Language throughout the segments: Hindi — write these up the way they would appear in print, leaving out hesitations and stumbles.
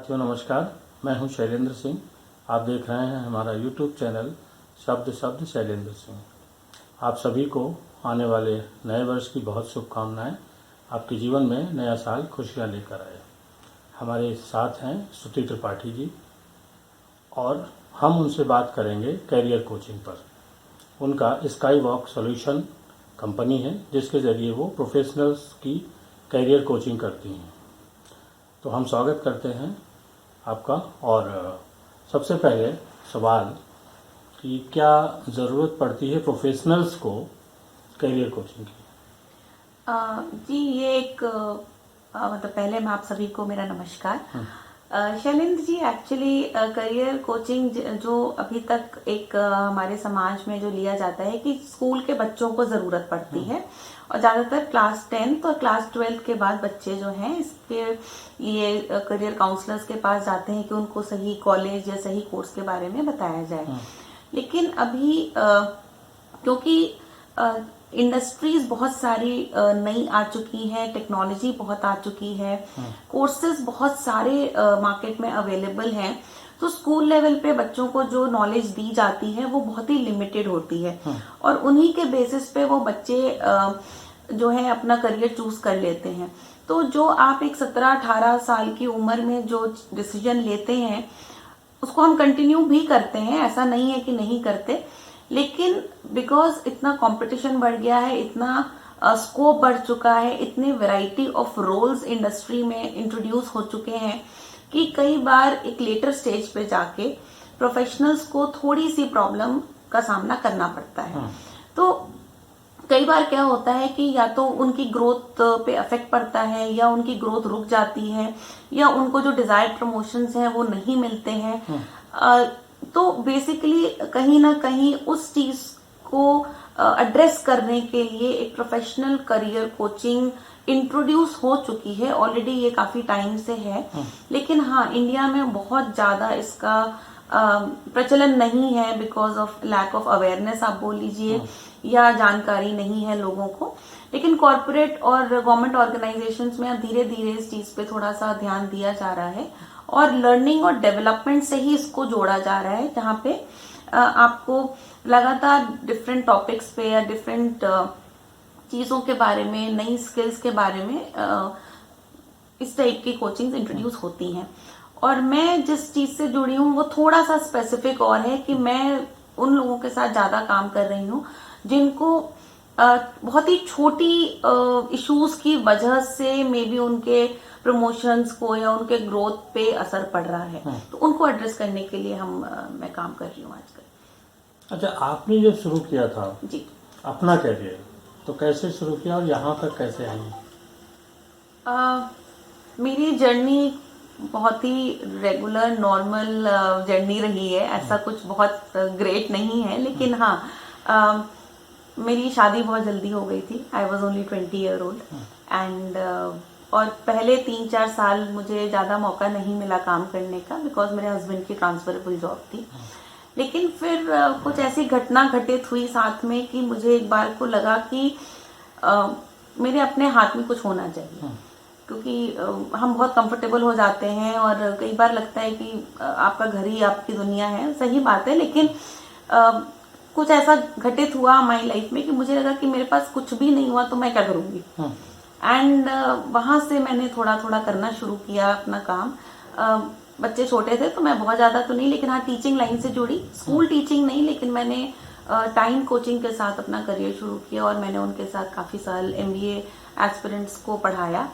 साथियों नमस्कार। मैं हूं शैलेंद्र सिंह। आप देख रहे हैं हमारा YouTube चैनल शब्द शब्द शैलेंद्र सिंह। आप सभी को आने वाले नए वर्ष की बहुत शुभकामनाएं। आपके जीवन में नया साल खुशियां लेकर आए। हमारे साथ हैं श्रुति त्रिपाठी जी और हम उनसे बात करेंगे करियर कोचिंग पर। उनका स्काई वॉक सॉल्यूशन कंपनी है जिसके ज़रिए वो प्रोफेशनल्स की करियर कोचिंग करती हैं। तो हम स्वागत करते हैं आपका। और सबसे पहले सवाल कि क्या ज़रूरत पड़ती है प्रोफेशनल्स को करियर कोचिंग की? जी ये एक मतलब पहले मैं आप सभी को मेरा नमस्कार। Shailendra ji actually career coaching जो अभी तक एक हमारे समाज में जो लिया जाता है कि स्कूल के बच्चों को ज़रूरत पड़ती है और ज़्यादातर क्लास 10 और क्लास 12 के बाद बच्चे जो हैं इसके ये करियर काउंसलर्स के पास जाते हैं कि उनको सही कॉलेज या सही कोर्स के बारे में बताया जाए। लेकिन अभी क्योंकि इंडस्ट्रीज बहुत सारी नई आ चुकी हैं, टेक्नोलॉजी बहुत आ चुकी है, कोर्सेज बहुत सारे मार्केट में अवेलेबल हैं, तो स्कूल लेवल पे बच्चों को जो नॉलेज दी जाती है वो बहुत ही लिमिटेड होती है और उन्हीं के बेसिस पे वो बच्चे जो है अपना करियर चूज कर लेते हैं। तो जो आप एक 17-18 साल की उम्र में जो डिसीजन लेते हैं उसको हम कंटिन्यू भी करते हैं, ऐसा नहीं है कि नहीं करते, लेकिन बिकॉज इतना कंपटीशन बढ़ गया है, इतना स्कोप बढ़ चुका है, इतनी वैरायटी ऑफ रोल्स इंडस्ट्री में इंट्रोड्यूस हो चुके हैं कि कई बार एक लेटर स्टेज पे जाके प्रोफेशनल्स को थोड़ी सी प्रॉब्लम का सामना करना पड़ता है। तो कई बार क्या होता है कि या तो उनकी ग्रोथ पे अफेक्ट पड़ता है या उनकी ग्रोथ रुक जाती है या उनको जो डिजायर्ड प्रमोशंस हैं वो नहीं मिलते हैं। तो बेसिकली कहीं ना कहीं उस चीज को एड्रेस करने के लिए एक प्रोफेशनल करियर कोचिंग इंट्रोड्यूस हो चुकी है ऑलरेडी, ये काफी टाइम से है। लेकिन हाँ, इंडिया में बहुत ज्यादा इसका प्रचलन नहीं है because of lack of awareness आप बोल लीजिए या जानकारी नहीं है लोगों को। लेकिन कॉर्पोरेट और गवर्नमेंट ऑर्गेनाइजेशंस में अब धीरे धीरे इस चीज पे थोड़ा सा ध्यान दिया जा रहा है और लर्निंग और डेवलपमेंट से ही इसको जोड़ा जा रहा है, जहाँ पे आपको लगातार डिफरेंट टॉपिक्स पे या डिफरेंट चीजों के बारे में, नई स्किल्स के बारे में इस टाइप की कोचिंग इंट्रोड्यूस होती हैं। और मैं जिस चीज से जुड़ी हूँ वो थोड़ा सा स्पेसिफिक और है कि मैं उन लोगों के साथ ज्यादा काम कर रही हूँ जिनको बहुत ही छोटी इश्यूज की वजह से मे बी उनके प्रमोशंस को या उनके ग्रोथ पे असर पड़ रहा है, तो उनको एड्रेस करने के लिए मैं काम कर रही हूँ आजकल। अच्छा, आपने जब शुरू किया था जी अपना करियर, तो कैसे शुरू किया और यहाँ तक कैसे आई? मेरी जर्नी बहुत ही रेगुलर नॉर्मल जर्नी रही है, ऐसा कुछ बहुत ग्रेट नहीं है। लेकिन हाँ, मेरी शादी बहुत जल्दी हो गई थी। I was only 20 year old and और पहले 3-4 साल मुझे ज़्यादा मौका नहीं मिला काम करने का बिकॉज मेरे हस्बैंड की ट्रांसफरेबल जॉब थी। लेकिन फिर कुछ ऐसी घटना घटित हुई साथ में कि मुझे एक बार को लगा कि मेरे अपने हाथ में कुछ होना चाहिए, क्योंकि हम बहुत कंफर्टेबल हो जाते हैं और कई बार लगता है कि आपका घर ही आपकी दुनिया है। सही बात है, लेकिन कुछ ऐसा घटित हुआ हमारी लाइफ में कि मुझे लगा कि मेरे पास कुछ भी नहीं हुआ तो मैं क्या करूंगी। एंड वहां से मैंने थोड़ा थोड़ा करना शुरू किया अपना काम। बच्चे छोटे थे तो मैं बहुत ज्यादा तो नहीं, लेकिन हाँ टीचिंग लाइन से जुड़ी, स्कूल टीचिंग नहीं, लेकिन मैंने टाइम कोचिंग के साथ अपना करियर शुरू किया और मैंने उनके साथ काफी साल MBA एस्पिरेंट्स को पढ़ाया।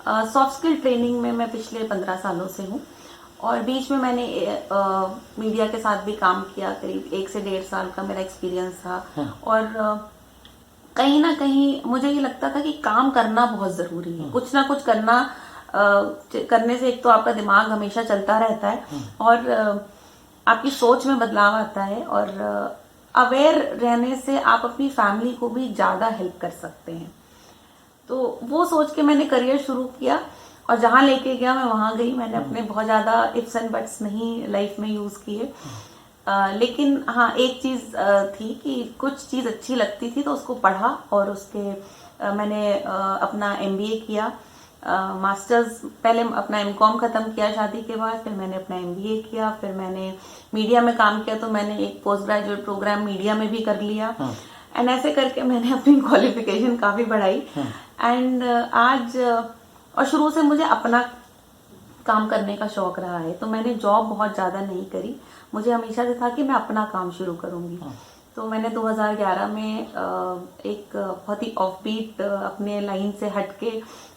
सॉफ्ट स्किल ट्रेनिंग में मैं पिछले 15 सालों से हूँ और बीच में मैंने मीडिया के साथ भी काम किया, करीब 1 से 1.5 साल का मेरा एक्सपीरियंस था। और कहीं ना कहीं मुझे ये लगता था कि काम करना बहुत जरूरी है, कुछ ना कुछ करना करने से एक तो आपका दिमाग हमेशा चलता रहता है और आपकी सोच में बदलाव आता है और अवेयर रहने से आप अपनी फैमिली को भी ज्यादा हेल्प कर सकते हैं। तो वो सोच के मैंने करियर शुरू किया और जहां लेके गया मैं वहां गई। मैंने अपने बहुत ज्यादा इफ्स एंड बट्स नहीं लाइफ में यूज किए, लेकिन हाँ एक चीज थी कि कुछ चीज अच्छी लगती थी तो उसको पढ़ा और उसके मैंने अपना MBA किया मास्टर्स पहले अपना एमकॉम खत्म किया शादी के बाद, फिर मैंने अपना एमबीए किया, फिर मैंने मीडिया में काम किया, तो मैंने एक पोस्ट ग्रेजुएट प्रोग्राम मीडिया में भी कर लिया। एंड ऐसे करके मैंने अपनी क्वालिफिकेशन काफी बढ़ाई। एंड आज और शुरू से मुझे अपना काम करने का शौक रहा है, तो मैंने जॉब बहुत ज्यादा नहीं करी। मुझे हमेशा से था कि मैं अपना काम शुरू करूंगी। तो मैंने 2011 में एक बहुत ही ऑफबीट अपने लाइन से हटके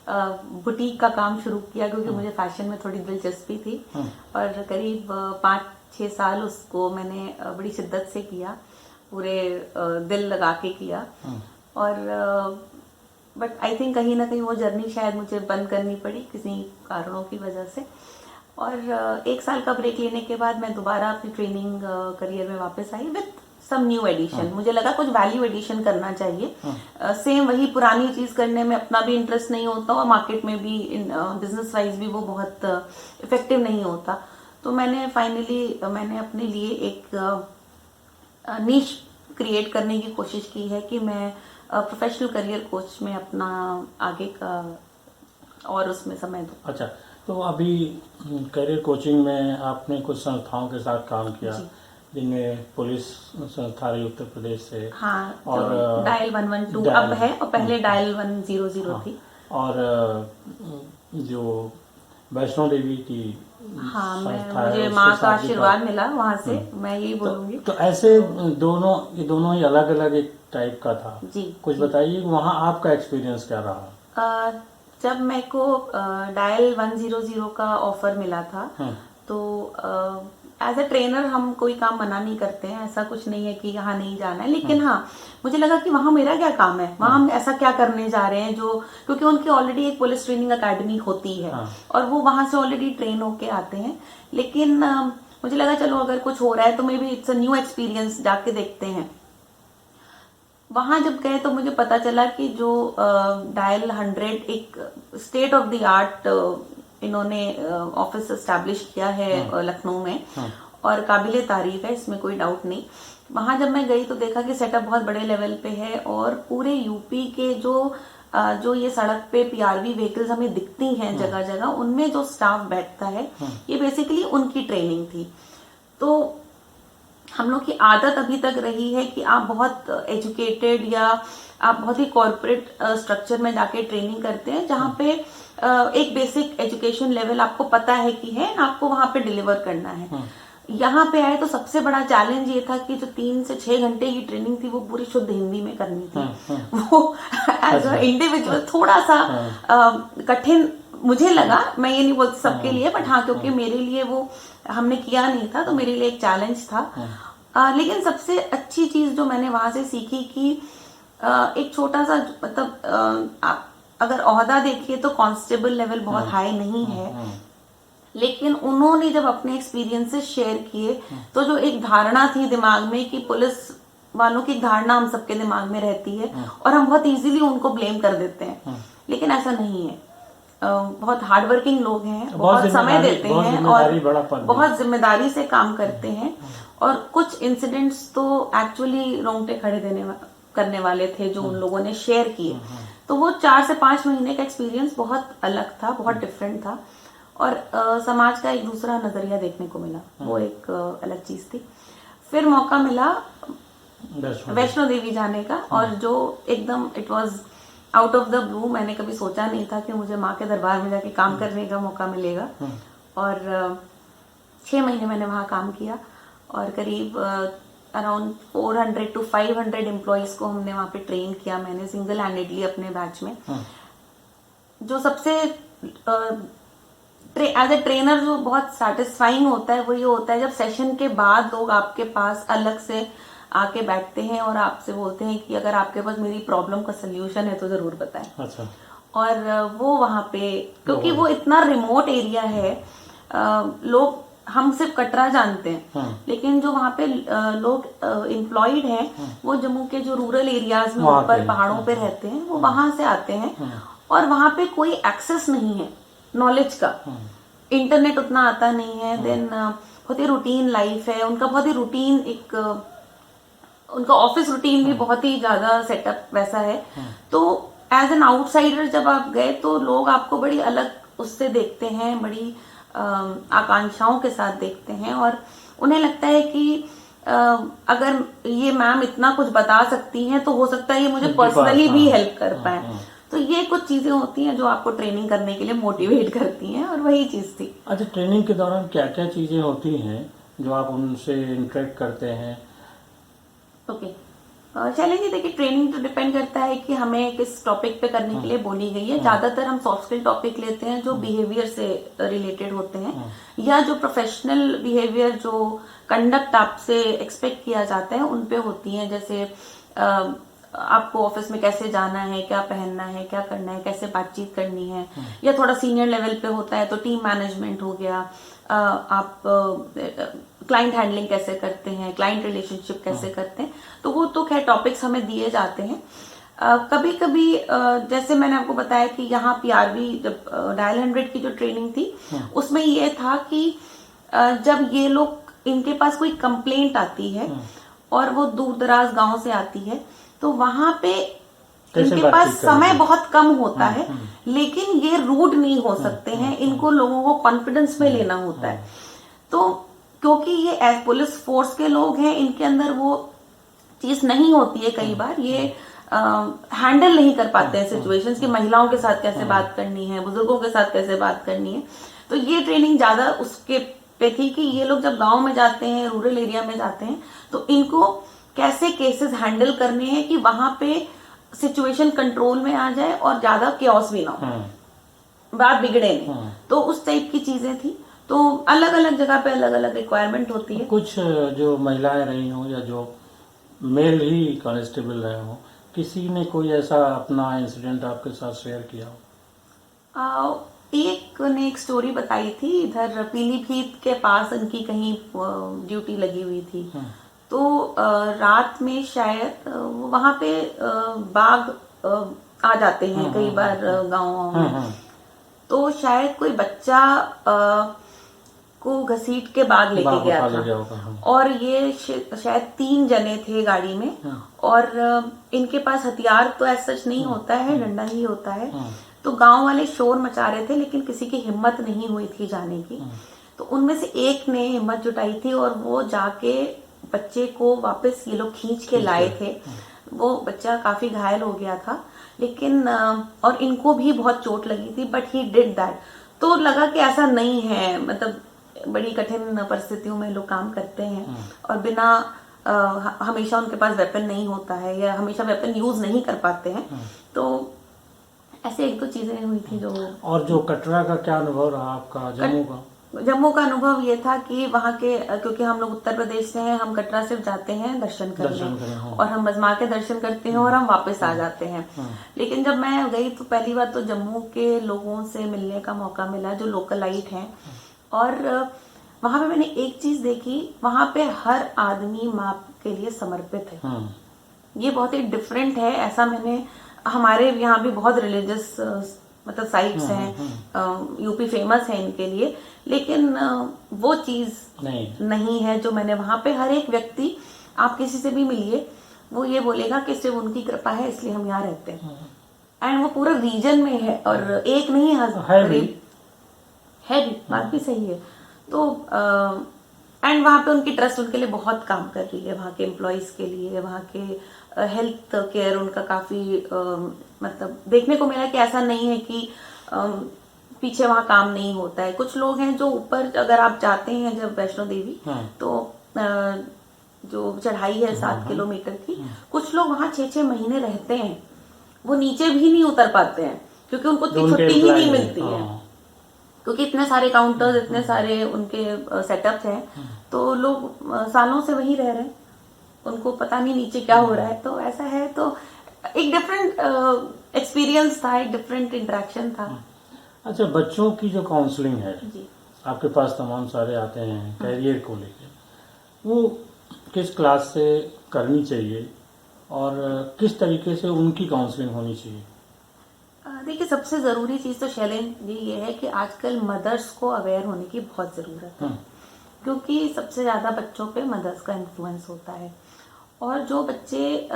बुटीक का काम शुरू किया, क्योंकि मुझे फैशन में थोड़ी दिलचस्पी थी। और करीब 5-6 साल उसको मैंने बड़ी शिद्दत से किया, पूरे दिल लगा के किया। और बट आई थिंक कहीं ना कहीं वो जर्नी शायद मुझे बंद करनी पड़ी किसी कारणों की वजह से। और 1 साल का ब्रेक लेने के बाद मैं दोबारा अपनी ट्रेनिंग करियर में वापस आई विद सम न्यू एडिशन। मुझे लगा कुछ वैल्यू एडिशन करना चाहिए। सेम वही पुरानी चीज करने में अपना भी इंटरेस्ट नहीं होता, और मार्केट में भी बिजनेस वाइज भी वो बहुत इफेक्टिव नहीं होता। तो मैंने मैंने अपने लिए एक नीश क्रिएट करने की कोशिश की है कि मैं प्रोफेशनल करियर कोच में अपना आगे का और उसमें समय दूं। अच्छा, तो अभी करियर कोचिंग में आपने कुछ संस्थाओं के साथ काम किया, जिनमें पुलिस संस्था रही उत्तर प्रदेश से। हाँ, और डायल 112 अब है, और पहले डायल 100 थी। और जो वैष्णो देवी की मुझे माँ का आशीर्वाद मिला वहाँ से, मैं यही बोलूंगी। तो ऐसे ये दोनों ही अलग अलग एक टाइप का था जी। कुछ बताइए वहाँ आपका एक्सपीरियंस क्या रहा? जब मेरे को डायल 100 का ऑफर मिला था, तो एज अ ट्रेनर हम कोई काम मना नहीं करते हैं, ऐसा कुछ नहीं है कि यहाँ नहीं जाना है। लेकिन हाँ, मुझे लगा कि वहाँ मेरा क्या काम है, वहाँ हम ऐसा क्या करने जा रहे हैं, जो क्योंकि उनकी ऑलरेडी एक पुलिस ट्रेनिंग अकेडमी होती है, और वो वहां से ऑलरेडी ट्रेन होके आते हैं। लेकिन मुझे लगा चलो अगर कुछ हो रहा है तो may be it's a new experience, जाके देखते हैं। वहां जब गए तो मुझे पता चला कि जो डायल 100 एक स्टेट ऑफ द आर्ट इन्होंने ऑफिस एस्टैब्लिश किया है लखनऊ में, और काबिले तारीफ है, इसमें कोई डाउट नहीं। वहां जब मैं गई तो देखा कि सेटअप बहुत बड़े लेवल पे है, और पूरे यूपी के जो ये सड़क पे पीआरवी व्हीकल्स हमें दिखती हैं जगह जगह, उनमें जो स्टाफ बैठता है, ये बेसिकली उनकी ट्रेनिंग थी। तो हम लोग की आदत अभी तक रही है कि आप बहुत एजुकेटेड या आप बहुत ही कॉर्पोरेट स्ट्रक्चर में जाके ट्रेनिंग करते हैं, जहाँ पे एक बेसिक एजुकेशन लेवल आपको पता है कि है, आपको वहां पे डिलीवर करना है। यहाँ पे आए तो सबसे बड़ा चैलेंज ये था कि जो 3 से 6 घंटे की ट्रेनिंग थी वो पूरी शुद्ध हिंदी में करनी थी। वो एज अ इंडिविजुअल थोड़ा सा कठिन मुझे लगा, मैं ये नहीं बोलती सबके लिए, बट हाँ, क्योंकि मेरे लिए वो हमने किया नहीं था, तो मेरे लिए एक चैलेंज था। लेकिन सबसे अच्छी चीज जो मैंने वहां से सीखी कि एक छोटा सा, मतलब आप अगर ओहदा देखिए तो कांस्टेबल लेवल बहुत हाई नहीं है, लेकिन उन्होंने जब अपने एक्सपीरियंसेस शेयर किए, तो जो एक धारणा थी दिमाग में कि पुलिस वालों की धारणा हम सबके दिमाग में रहती है, और हम बहुत इजीली उनको ब्लेम कर देते हैं, लेकिन ऐसा नहीं है। बहुत हार्डवर्किंग लोग हैं, बहुत समय देते हैं, और बहुत जिम्मेदारी से काम करते हैं। और कुछ इंसिडेंट्स तो एक्चुअली रोंगटे खड़े करने वाले थे जो उन लोगों ने शेयर किए। तो वो 4 से 5 महीने का एक्सपीरियंस बहुत अलग था, बहुत डिफरेंट था, और समाज का एक दूसरा नजरिया देखने को मिला, वो एक अलग चीज थी। फिर मौका मिला वैष्णो देवी जाने का, और जो एकदम it was out of the blue, मैंने कभी सोचा नहीं था कि मुझे माँ के दरबार में जाके काम करने का मौका मिलेगा। और 6 महीने मैंने वहां काम किया, और करीब अराउंड 400 to 500 एम्प्लॉइज को हमने वहां पे ट्रेन किया, मैंने सिंगल हैंडेडली अपने बैच में। जो सबसे एज ए ट्रेनर जो बहुत सेटिस्फाइंग होता है वो ये होता है जब सेशन के बाद लोग आपके पास अलग से आके बैठते हैं और आपसे बोलते हैं कि अगर आपके पास मेरी प्रॉब्लम का सोल्यूशन है तो जरूर बताएं। अच्छा। और वो वहां पे, क्योंकि वो इतना रिमोट एरिया है, लोग हम सिर्फ कटरा जानते हैं, लेकिन जो वहाँ पे लोग एम्प्लॉयड हैं वो जम्मू के जो रूरल एरियाज में ऊपर पहाड़ों पे रहते हैं, वो वहां से आते हैं, और वहां पे कोई एक्सेस नहीं है नॉलेज का, इंटरनेट उतना आता नहीं है, देन बहुत ही रूटीन लाइफ है उनका, बहुत ही रूटीन, एक उनका ऑफिस रूटीन भी बहुत ही ज्यादा सेटअप वैसा है। तो एज एन आउटसाइडर जब आप गए तो लोग आपको बड़ी अलग उससे देखते हैं, बड़ी आकांक्षाओं के साथ देखते हैं, और उन्हें लगता है कि अगर ये मैम इतना कुछ बता सकती हैं तो हो सकता है ये मुझे पर्सनली भी हेल्प कर पाए। तो ये कुछ चीजें होती हैं जो आपको ट्रेनिंग करने के लिए मोटिवेट करती हैं, और वही चीज थी। अच्छा, ट्रेनिंग के दौरान क्या क्या चीजें होती हैं जो आप उनसे इंटरेक्ट करते हैं? ओके, शैलेंद्र जी देखिए, ट्रेनिंग तो डिपेंड करता है कि हमें किस टॉपिक पे करने के लिए बोली गई है। ज्यादातर हम सॉफ्ट स्किल टॉपिक लेते हैं जो बिहेवियर से रिलेटेड होते हैं, या जो प्रोफेशनल बिहेवियर, जो कंडक्ट आपसे एक्सपेक्ट किया जाता है उन पे होती हैं। जैसे आपको ऑफिस में कैसे जाना है, क्या पहनना है, क्या करना है, कैसे बातचीत करनी है। या थोड़ा सीनियर लेवल पे होता है तो टीम मैनेजमेंट हो गया, आप क्लाइंट हैंडलिंग कैसे करते हैं, क्लाइंट रिलेशनशिप कैसे करते हैं। तो वो तो खैर टॉपिक्स हमें दिए जाते हैं। कभी कभी जैसे मैंने आपको बताया कि यहाँ पीआरवी जब डायल 100 की जो ट्रेनिंग थी उसमें ये था कि जब ये लोग, इनके पास कोई कंप्लेंट आती है और वो दूर दराज गांव से आती है, तो वहां पे इनके पास समय बहुत कम होता है, लेकिन ये रूड नहीं हो सकते हैं, इनको लोगों को कॉन्फिडेंस में लेना होता है। तो क्योंकि ये पुलिस फोर्स के लोग हैं, इनके अंदर वो चीज नहीं होती है, कई बार ये हैंडल नहीं कर पाते हैं सिचुएशंस कि महिलाओं के साथ कैसे बात करनी है, बुजुर्गों के साथ कैसे बात करनी है। तो ये ट्रेनिंग ज्यादा उसके पे थी कि ये लोग जब गांव में जाते हैं, रूरल एरिया में जाते हैं, तो इनको कैसे केसेस हैंडल करने हैं कि वहां पे सिचुएशन कंट्रोल में आ जाए और ज्यादा क्योस भी ना हो, बात बिगड़े नहीं। तो उस टाइप की चीजें थी। तो अलग अलग जगह पे अलग अलग रिक्वायरमेंट होती है। कुछ जो महिलाएं रही हों या जो मेल ही कांस्टेबल रहे हों, किसी ने कोई ऐसा अपना इंसिडेंट आपके साथ शेयर किया हो? एक ने एक स्टोरी बताई थी, इधर पीलीभीत के पास इनकी कहीं ड्यूटी लगी हुई थी। तो रात में शायद वहां पे बाघ आ जाते हैं कई बार गाँव में। तो शायद कोई बच्चा को घसीट के बाघ लेके गया था, और ये शायद 3 जने थे गाड़ी में, और इनके पास हथियार तो ऐसा सच नहीं होता है, डंडा ही होता है। तो गांव वाले शोर मचा रहे थे, लेकिन किसी की हिम्मत नहीं हुई थी जाने की। तो उनमें से एक ने हिम्मत जुटाई थी और वो जाके बच्चे को वापस ये लोग खींच के लाए थे। वो बच्चा काफी घायल हो गया था, लेकिन और इनको भी बहुत चोट लगी थी, बट ही डिड दैट। तो लगा कि ऐसा नहीं है, मतलब बड़ी कठिन परिस्थितियों में लोग काम करते हैं, और बिना हमेशा उनके पास वेपन नहीं होता है, या हमेशा वेपन यूज नहीं कर पाते हैं। तो ऐसे एक दो चीजें हुई थी जो। और जो कटरा का क्या अनुभव रहा आपका? जम्मू का अनुभव ये था कि वहाँ के, क्योंकि हम लोग उत्तर प्रदेश से हैं, हम कटरा सिर्फ जाते हैं दर्शन करने, और हम बजमा के दर्शन करते हैं और हम वापस आ जाते हैं। लेकिन जब मैं गई तो पहली बार तो जम्मू के लोगों से मिलने का मौका मिला जो लोकलाइट हैं, और वहां पे मैंने एक चीज देखी, वहां पे हर आदमी माँ के लिए समर्पित है। ये बहुत ही डिफरेंट है। ऐसा मैंने, हमारे यहाँ भी बहुत रिलीजियस मतलब साइट्स हैं, यूपी फेमस है इनके लिए, लेकिन वो चीज नहीं है जो मैंने वहां पे। हर एक व्यक्ति, आप किसी से भी मिलिए, वो ये बोलेगा कि सिर्फ उनकी कृपा है इसलिए हम यहाँ रहते हैं, एंड वो पूरे रीजन में है, और एक नहीं है भी, बात भी सही है। तो एंड वहां पे उनकी ट्रस्ट उनके लिए बहुत काम कर रही है, वहां के एम्प्लॉइज के लिए, वहां के हेल्थ केयर उनका काफी मतलब देखने को मिला कि ऐसा नहीं है कि पीछे वहां काम नहीं होता है। कुछ लोग हैं जो ऊपर, अगर आप जाते हैं जब वैष्णो देवी, तो जो चढ़ाई है 7 किलोमीटर की, कुछ लोग वहां 6-6 महीने रहते हैं, वो नीचे भी नहीं उतर पाते हैं क्योंकि उनको छुट्टी ही नहीं मिलती है, क्योंकि इतने सारे काउंटर्स, इतने सारे उनके सेटअप्स हैं। तो लोग सालों से वहीं रह रहे हैं, उनको पता नहीं नीचे क्या हो रहा है। तो ऐसा है, तो एक डिफरेंट एक्सपीरियंस था, एक डिफरेंट इंटरेक्शन था। अच्छा, बच्चों की जो काउंसलिंग है जी, आपके पास तमाम सारे आते हैं कैरियर को लेकर, वो किस क्लास से करनी चाहिए और किस तरीके से उनकी काउंसलिंग होनी चाहिए? देखिए, सबसे जरूरी चीज तो शैलेंद्र जी ये है कि आजकल मदर्स को अवेयर होने की बहुत जरूरत है, क्योंकि सबसे ज्यादा बच्चों पे मदर्स का इन्फ्लुएंस होता है। और जो बच्चे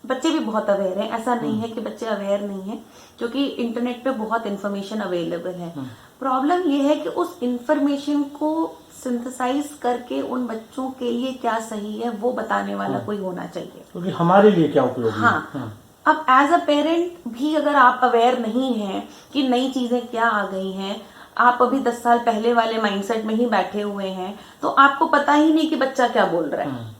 बच्चे भी बहुत अवेयर हैं, ऐसा नहीं है कि बच्चे अवेयर नहीं है, क्योंकि इंटरनेट पे बहुत इन्फॉर्मेशन अवेलेबल है। प्रॉब्लम ये है कि उस इंफॉर्मेशन को सिंथेसाइज करके उन बच्चों के लिए क्या सही है वो बताने वाला कोई होना चाहिए, क्योंकि हमारे लिए क्या उपयोगी है। हाँ। अब एज अ पेरेंट भी अगर आप अवेयर नहीं हैं कि नई चीजें क्या आ गई हैं, आप अभी 10 साल पहले वाले माइंडसेट में ही बैठे हुए हैं, तो आपको पता ही नहीं कि बच्चा क्या बोल रहा है।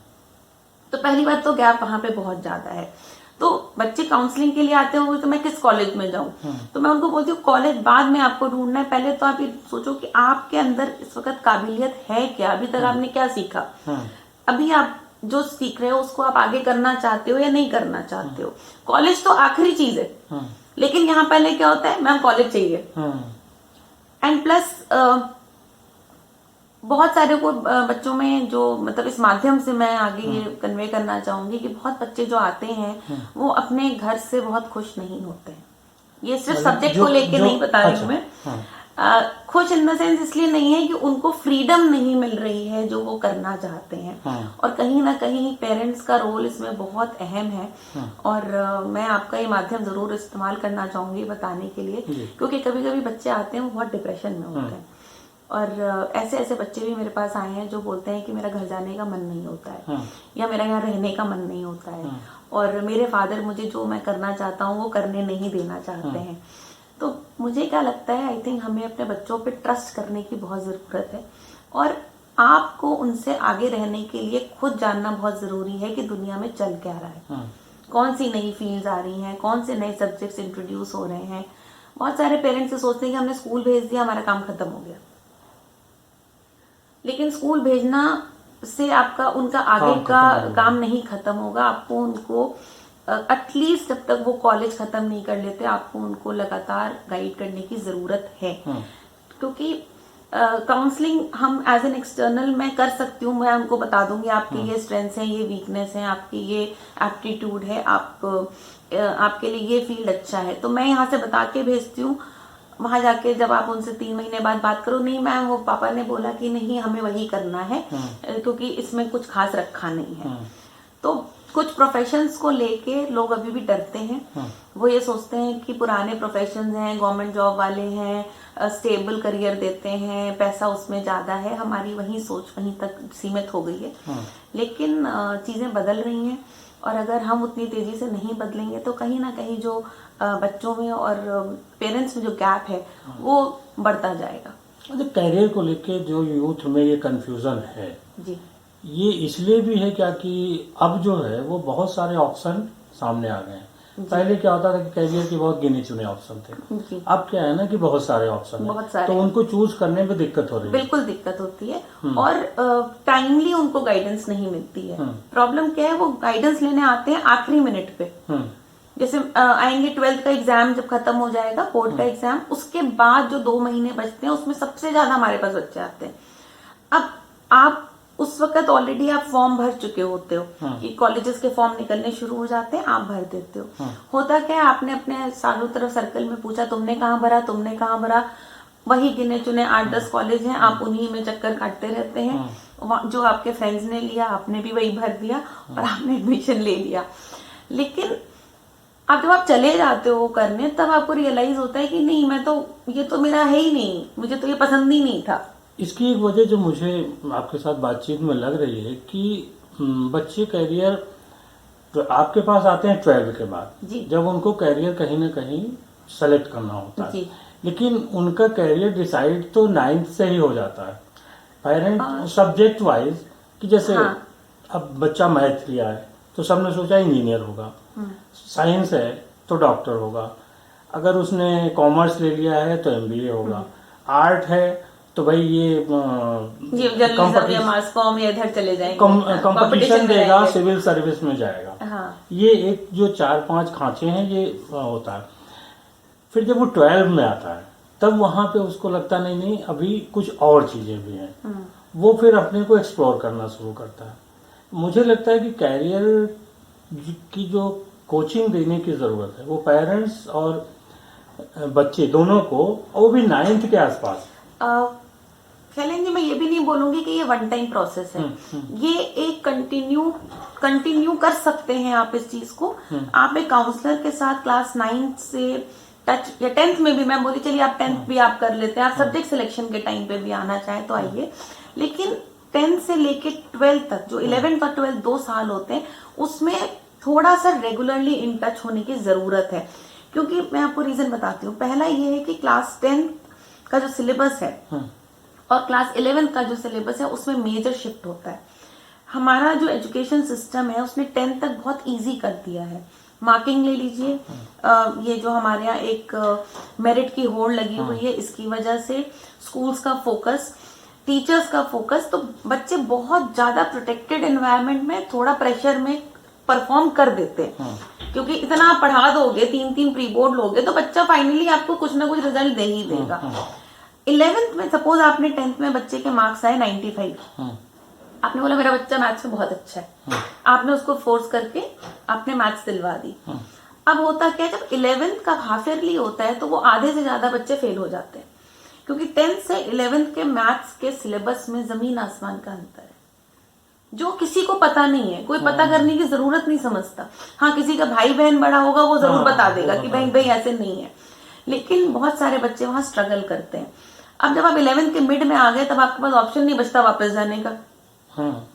तो पहली बात तो गैप वहां पे बहुत ज्यादा है। तो बच्चे काउंसलिंग के लिए आते होंगे तो मैं किस कॉलेज में जाऊं, तो मैं उनको बोलती हूँ कॉलेज बाद में आपको ढूंढना है, पहले तो आप ये सोचो कि आपके अंदर इस वक्त काबिलियत है क्या, अभी तक आपने क्या सीखा, अभी आप जो सीख रहे हो उसको आप आगे करना चाहते हो या नहीं करना चाहते हो। कॉलेज तो आखिरी चीज है, लेकिन यहाँ पहले क्या होता है, मैम कॉलेज चाहिए। एंड प्लस बहुत सारे को बच्चों में जो मतलब इस माध्यम से मैं आगे ये कन्वे करना चाहूंगी कि बहुत बच्चे जो आते हैं वो अपने घर से बहुत खुश नहीं होते हैं। ये सिर्फ सब्जेक्ट को लेके नहीं बता रही हूँ मैं, खुश इन द सेंस इसलिए नहीं है कि उनको फ्रीडम नहीं मिल रही है जो वो करना चाहते हैं। और कहीं ना कहीं पेरेंट्स का रोल इसमें बहुत अहम है। और मैं आपका ये माध्यम जरूर इस्तेमाल करना चाहूंगी बताने के लिए, क्योंकि कभी कभी बच्चे आते हैं वो बहुत डिप्रेशन में होते हैं, और ऐसे ऐसे बच्चे भी मेरे पास आए हैं जो बोलते हैं कि मेरा घर जाने का मन नहीं होता है, या मेरा यहाँ रहने का मन नहीं होता है, और मेरे फादर मुझे जो मैं करना चाहता हूँ वो करने नहीं देना चाहते हैं। तो मुझे क्या लगता है, आई थिंक हमें अपने बच्चों पे ट्रस्ट करने की बहुत जरूरत है, और आपको उनसे आगे रहने के लिए खुद जानना बहुत जरूरी है कि दुनिया में चल क्या रहा है, कौन सी नई फील्ड्स आ रही हैं, कौन से नए सब्जेक्ट्स इंट्रोड्यूस हो रहे हैं। बहुत सारे पेरेंट्स से सोचते हैं कि हमने स्कूल भेज दिया, हमारा काम खत्म हो गया, लेकिन स्कूल भेजना से आपका उनका आगे का काम नहीं खत्म होगा। आपको उनको एटलीस्ट जब तक वो कॉलेज खत्म नहीं कर लेते, आपको उनको लगातार गाइड करने की जरूरत है, क्योंकि काउंसलिंग हम एज एन एक्सटर्नल मैं कर सकती हूँ, मैं उनको बता दूंगी आपकी ये स्ट्रेंथ्स हैं, ये वीकनेस हैं, आपकी ये एप्टीट्यूड है, आपके लिए ये फील्ड अच्छा है, तो मैं यहाँ से बता के भेजती हूँ। वहां जाके जब आप उनसे 3 महीने बाद बात करो, नहीं मैम वो पापा ने बोला कि नहीं हमें वही करना है, क्योंकि इसमें कुछ खास रखा नहीं है। तो कुछ प्रोफेशंस को लेके लोग अभी भी डरते हैं। वो ये सोचते हैं कि पुराने प्रोफेशंस हैं, गवर्नमेंट जॉब वाले हैं, स्टेबल करियर देते हैं, पैसा उसमें ज्यादा है। हमारी वही सोच वहीं तक सीमित हो गई है, लेकिन चीजें बदल रही हैं, और अगर हम उतनी तेजी से नहीं बदलेंगे तो कहीं ना कहीं जो बच्चों में और पेरेंट्स में जो गैप है वो बढ़ता जाएगा। अच्छा, कैरियर को लेके जो यूथ में ये कंफ्यूजन है जी, ये इसलिए भी है क्या कि अब जो है वो बहुत सारे ऑप्शन सामने आ गए हैं। पहले क्या होता था कि कैरियर के बहुत गिने चुने ऑप्शन थे, अब क्या है ना कि बहुत सारे ऑप्शन हैं, तो उनको चूज करने में दिक्कत हो रही है। बिल्कुल दिक्कत होती है, और टाइमली उनको गाइडेंस नहीं मिलती है। प्रॉब्लम क्या है, वो गाइडेंस लेने आते हैं आखिरी मिनट पे, जैसे आएंगे 12th का एग्जाम जब खत्म हो जाएगा, बोर्ड का एग्जाम, उसके बाद जो 2 महीने बचते हैं उसमें सबसे ज्यादा हमारे पास बच्चे आते हैं। अब आप उस वक्त ऑलरेडी आप फॉर्म भर चुके होते हो, कि कॉलेजेस के फॉर्म निकलने शुरू हो जाते हैं, आप भर देते हो। होता क्या है, आपने अपने चारों तरफ सर्कल में पूछा तुमने कहाँ भरा, तुमने कहाँ भरा, वही गिने चुने 8-10 कॉलेज हैं, आप उन्हीं में चक्कर काटते रहते हैं। जो आपके फ्रेंड्स ने लिया आपने भी वही भर दिया और आपने एडमिशन ले लिया। लेकिन अब जब आप चले जाते हो करने, तब आपको रियलाइज होता है कि नहीं, मैं तो ये तो मेरा है ही नहीं, मुझे तो ये पसंद ही नहीं था। इसकी एक वजह जो मुझे आपके साथ बातचीत में लग रही है कि बच्चे कैरियर तो आपके पास आते हैं 12th के बाद, जब उनको कैरियर कहीं ना कहीं सेलेक्ट करना होता है, लेकिन उनका कैरियर डिसाइड तो 9th से ही हो जाता है, पेरेंट सब्जेक्ट वाइज, कि जैसे अब बच्चा मैथ लिया है तो सबने सोचा इंजीनियर होगा, साइंस है तो डॉक्टर होगा, अगर उसने कॉमर्स ले लिया है तो MBA होगा, आर्ट है तो भाई ये मास कॉम या इधर चले जाएंगे, कंपटीशन देगा, सिविल सर्विस में जाएगा। हाँ। ये एक जो 4-5 खांचे हैं ये होता है। फिर जब वो 12 में आता है तब वहां पे उसको लगता नहीं अभी कुछ और चीजें भी हैं, वो फिर अपने को एक्सप्लोर करना शुरू करता है। मुझे लगता है कि कैरियर की जो कोचिंग देने की जरूरत है वो पेरेंट्स और बच्चे दोनों को, वो भी 9th के आसपास। शैलेंद्र जी, मैं ये भी नहीं बोलूंगी कि ये वन टाइम प्रोसेस है। ये एक कंटिन्यू कर सकते हैं आप इस चीज को। आप एक काउंसलर के साथ क्लास 9 से टच, या 10th में भी, मैं बोली चलिए आप 10th भी आप कर लेते हैं, आप सब्जेक्ट सिलेक्शन के टाइम पे भी आना चाहें तो आइए। लेकिन 10th से लेके 12th तक, जो 11th और 12th 2 साल होते हैं, उसमें थोड़ा सा रेगुलरली इन टच होने की जरूरत है। क्योंकि मैं आपको रीजन बताती हूँ। पहला ये है कि क्लास 10 का जो सिलेबस है और क्लास 11 का जो सिलेबस है उसमें मेजर शिफ्ट होता है। हमारा जो एजुकेशन सिस्टम है उसने 10th तक बहुत इजी कर दिया है। मार्किंग ले लीजिए, ये जो हमारे यहाँ एक मेरिट की होड़ लगी हुई है, इसकी वजह से स्कूल्स का फोकस, टीचर्स का फोकस, तो बच्चे बहुत ज्यादा प्रोटेक्टेड एनवायरनमेंट में थोड़ा प्रेशर में परफॉर्म कर देते हैं। क्योंकि इतना आप पढ़ा दोगे, 3 प्री बोर्ड लोगे, तो बच्चा फाइनली आपको कुछ ना कुछ रिजल्ट दे ही देगा। 11th में सपोज आपने 10th में बच्चे के मार्क्स आए 95, आपने बोला मेरा बच्चा मैथ्स में बहुत अच्छा है, आपने उसको फोर्स करके आपने मैथ्स दिलवा दी। अब होता क्या है, जब 11th का हाफ ईयरली होता है तो वो आधे से ज्यादा बच्चे फेल हो जाते हैं। क्योंकि 10th से 11th के मैथ्स के सिलेबस में जमीन आसमान का अंतर है, जो किसी को पता नहीं है। कोई पता करने की जरूरत नहीं समझता। हाँ, किसी का भाई बहन बड़ा होगा, वो जरूर बता देगा कि भाई ऐसे नहीं है। लेकिन बहुत सारे बच्चे वहां स्ट्रगल करते हैं। अब जब आप 11th के मिड में आ गए, तब आपके पास ऑप्शन नहीं बचता वापस जाने का,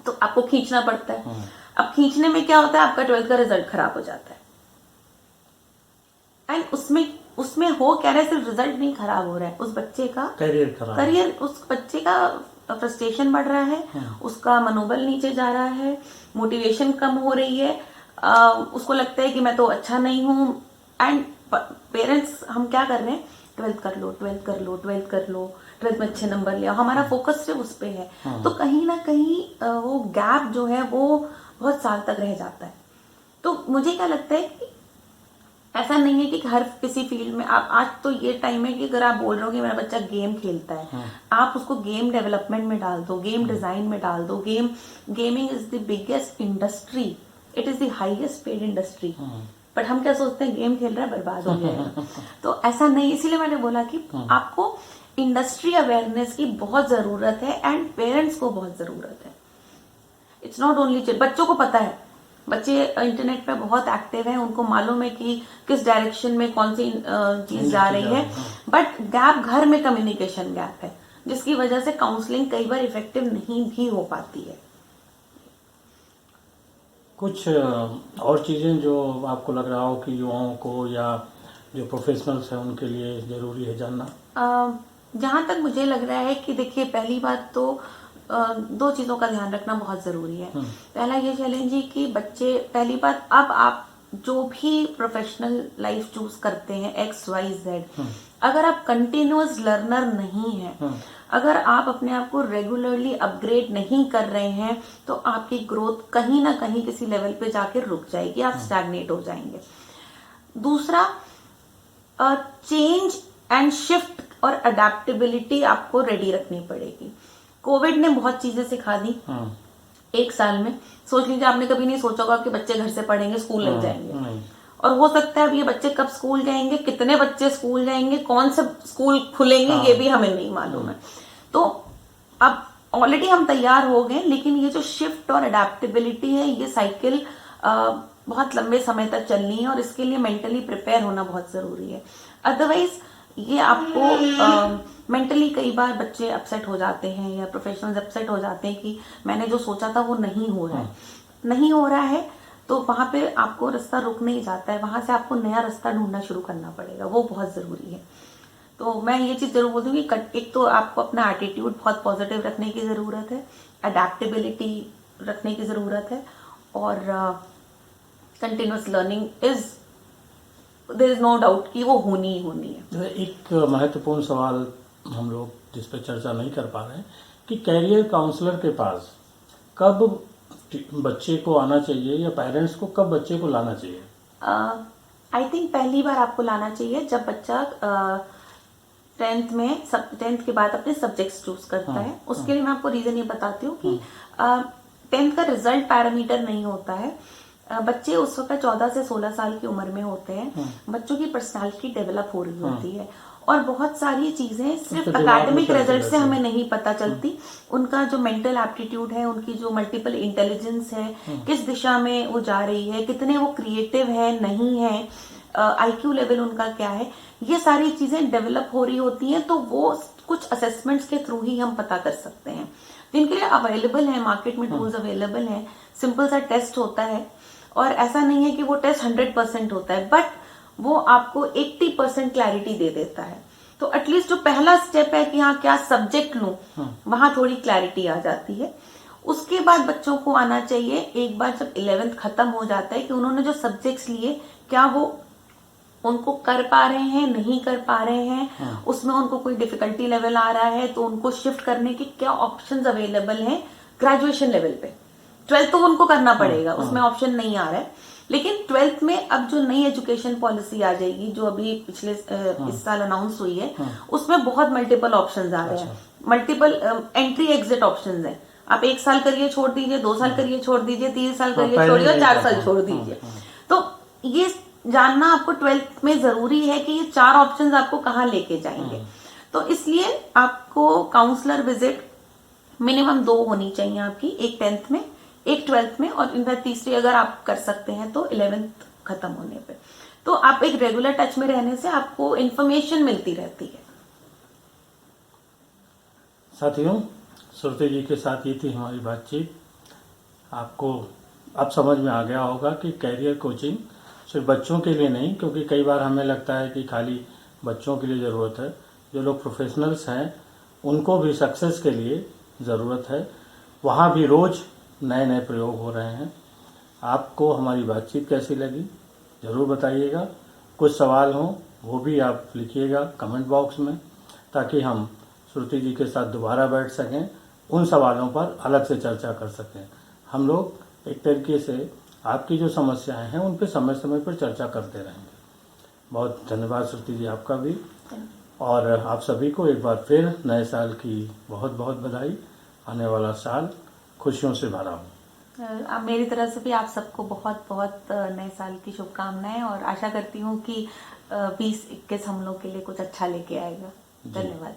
तो आपको खींचना पड़ता है। अब खींचने में क्या होता है, आपका 12th का रिजल्ट खराब हो जाता है। एंड उसमें हो क्या रहा है, सिर्फ रिजल्ट नहीं खराब हो रहा है, उस बच्चे का करियर, उस बच्चे का फ्रस्ट्रेशन बढ़ रहा है, उसका मनोबल नीचे जा रहा है, मोटिवेशन कम हो रही है, उसको लगता है कि मैं तो अच्छा नहीं हूं। एंड पेरेंट्स हम क्या कर रहे हैं, 12th कर लो, 12th कर लो, 12th कर लो, 12th में अच्छे नंबर ले आओ, हमारा फोकस सिर्फ उस पे है। तो कहीं ना कहीं वो गैप जो है वो बहुत साल तक रह जाता है। तो मुझे क्या लगता है कि ऐसा नहीं है कि हर किसी फील्ड में आप, आज तो ये टाइम है कि अगर आप बोल रहे हो कि मेरा बच्चा गेम खेलता है, आप उसको गेम डेवलपमेंट में डाल दो, गेम डिजाइन में डाल दो। Gaming is the biggest industry, it is the highest paid industry. But हम क्या सोचते हैं, गेम खेल रहा है बर्बाद हो जाएगा। तो ऐसा नहीं, इसीलिए मैंने बोला कि आपको इंडस्ट्री अवेयरनेस की बहुत जरूरत है एंड पेरेंट्स को बहुत जरूरत है। इट्स नॉट ओनली, बच्चों को पता है, बच्चे इंटरनेट पे बहुत एक्टिव हैं, उनको मालूम है कि किस डायरेक्शन में कौन सी चीज जा रही है। बट गैप घर में कम्युनिकेशन गैप है, जिसकी वजह से काउंसलिंग कई बार इफेक्टिव नहीं भी हो पाती है। कुछ और चीजें जो आपको लग रहा हो कि युवाओं को या जो प्रोफेशनल्स हैं उनके लिए जरूरी है जानना? जहां तक मुझे लग रहा है कि देखिए, पहली बात तो 2 चीजों का ध्यान रखना बहुत जरूरी है। पहला ये शैलेंद्र जी कि बच्चे, पहली बात, अब आप जो भी प्रोफेशनल लाइफ चूज करते हैं XYZ, अगर आप कंटिन्यूअस लर्नर नहीं हैं, अगर आप अपने आप को रेगुलरली अपग्रेड नहीं कर रहे हैं, तो आपकी ग्रोथ कहीं ना कहीं किसी लेवल पे जाके रुक जाएगी, आप स्टैग्नेट हो जाएंगे। दूसरा, चेंज एंड शिफ्ट और अडेप्टेबिलिटी आपको रेडी रखनी पड़ेगी। कोविड ने बहुत चीजें सिखा दी 1 साल में। सोच लीजिए, आपने कभी नहीं सोचा होगा कि बच्चे घर से पढ़ेंगे, स्कूल नहीं जाएंगे। और हो सकता है अब ये बच्चे कब स्कूल जाएंगे, कितने बच्चे स्कूल जाएंगे, कौन से स्कूल खुलेंगे, ये भी हमें नहीं मालूम है। तो अब ऑलरेडी हम तैयार हो गए, लेकिन ये जो शिफ्ट और अडेप्टेबिलिटी है, ये साइकिल बहुत लंबे समय तक चलनी है और इसके लिए मेंटली प्रिपेयर होना बहुत जरूरी है। अदरवाइज ये आपको मेंटली कई बार बच्चे अपसेट हो जाते हैं या प्रोफेशनल्स अपसेट हो जाते हैं कि मैंने जो सोचा था वो नहीं हो रहा है, तो वहां पे आपको रास्ता रुक नहीं जाता है, वहां से आपको नया रास्ता ढूंढना शुरू करना पड़ेगा, वो बहुत जरूरी है। तो मैं ये चीज जरूर बोल दूंगी, एक तो आपको अपना एटीट्यूड बहुत पॉजिटिव रखने की जरूरत है, अडेप्टेबिलिटी रखने की जरूरत है, और continuous learning there is no doubt कि वो होनी ही होनी है। एक महत्वपूर्ण सवाल हम लोग जिस पर चर्चा नहीं कर पा रहे हैं कि कैरियर काउंसलर के पास कब बच्चे को आना चाहिए या पेरेंट्स को कब बच्चे को लाना चाहिए? आई थिंक पहली बार आपको लाना चाहिए जब बच्चा 10th के बाद अपने सब्जेक्ट्स चूज करता है। उसके लिए मैं आपको रीजन ये बताती हूँ कि 10th का रिजल्ट पैरामीटर नहीं होता है। बच्चे उस वक्त 14 से 16 साल की उम्र में होते हैं, बच्चों की पर्सनालिटी डेवलप हो रही होती है, और बहुत सारी चीजें सिर्फ उसके दिमाग में अकेडमिक चलती रिजल्ट से रहती हमें नहीं पता चलती। उनका जो मेंटल एप्टीट्यूड है, उनकी जो मल्टीपल इंटेलिजेंस है, किस दिशा में वो जा रही है, कितने वो क्रिएटिव है नहीं है, IQ लेवल उनका क्या है, ये सारी चीजें डेवलप हो रही होती हैं। तो वो कुछ असेसमेंट्स के थ्रू ही हम पता कर सकते हैं, जिनके लिए अवेलेबल है, मार्केट में टूल्स अवेलेबल है। सिंपल सा टेस्ट होता है और ऐसा नहीं है कि वो टेस्ट 100% होता है, बट वो आपको 80% क्लैरिटी दे देता है। तो एटलीस्ट जो पहला स्टेप है कि हाँ क्या सब्जेक्ट लूं, वहां थोड़ी क्लैरिटी आ जाती है। उसके बाद बच्चों को आना चाहिए, एक बार जब 11th खत्म हो जाता है, कि उन्होंने जो सब्जेक्ट्स लिए क्या वो उनको कर पा रहे हैं, नहीं कर पा रहे हैं, उसमें उनको कोई डिफिकल्टी लेवल आ रहा है तो उनको शिफ्ट करने के क्या ऑप्शंस अवेलेबल हैं ग्रेजुएशन लेवल पे। 12th तो उनको करना पड़ेगा, उसमें ऑप्शन नहीं आ रहा है। लेकिन 12th में अब जो नई एजुकेशन पॉलिसी आ जाएगी, जो अभी पिछले इस साल अनाउंस हुई है, उसमें बहुत मल्टीपल ऑप्शंस आ रहे हैं, मल्टीपल एंट्री एग्जिट ऑप्शंस हैं। आप 1 साल करिए छोड़ दीजिए, 2 साल करिए छोड़ दीजिए, 3 साल करिए छोड़िए और 4 साल छोड़ दीजिए। तो ये जानना आपको 12th में जरूरी है कि ये 4 ऑप्शंस आपको कहाँ लेके जाएंगे। तो इसलिए आपको काउंसलर विजिट मिनिमम 2 होनी चाहिए आपकी, एक 10th में, एक 12th में, और इनफैक्ट तीसरी अगर आप कर सकते हैं तो 11th खत्म होने पे। तो आप एक रेगुलर टच में रहने से आपको इन्फॉर्मेशन मिलती रहती है। साथियों, श्रुति जी के साथ ये थी हमारी बातचीत। आपको अब समझ में आ गया होगा कि कैरियर कोचिंग सिर्फ बच्चों के लिए नहीं, क्योंकि कई बार हमें लगता है कि खाली बच्चों के लिए ज़रूरत है। जो लोग प्रोफेशनल्स हैं उनको भी सक्सेस के लिए ज़रूरत है। वहाँ भी रोज़ नए नए प्रयोग हो रहे हैं। आपको हमारी बातचीत कैसी लगी ज़रूर बताइएगा। कुछ सवाल हों वो भी आप लिखिएगा कमेंट बॉक्स में, ताकि हम श्रुति जी के साथ दोबारा बैठ सकें, उन सवालों पर अलग से चर्चा कर सकें। हम लोग एक तरीके से आपकी जो समस्याएं हैं उन पर समय समय पर चर्चा करते रहेंगे। बहुत धन्यवाद श्रुति जी आपका भी, और आप सभी को एक बार फिर नए साल की बहुत बहुत बधाई। आने वाला साल खुशियों से भरा हो। मेरी तरफ से भी आप सबको बहुत बहुत नए साल की शुभकामनाएं, और आशा करती हूँ कि 2021 हम लोग के लिए कुछ अच्छा लेके आएगा। धन्यवाद।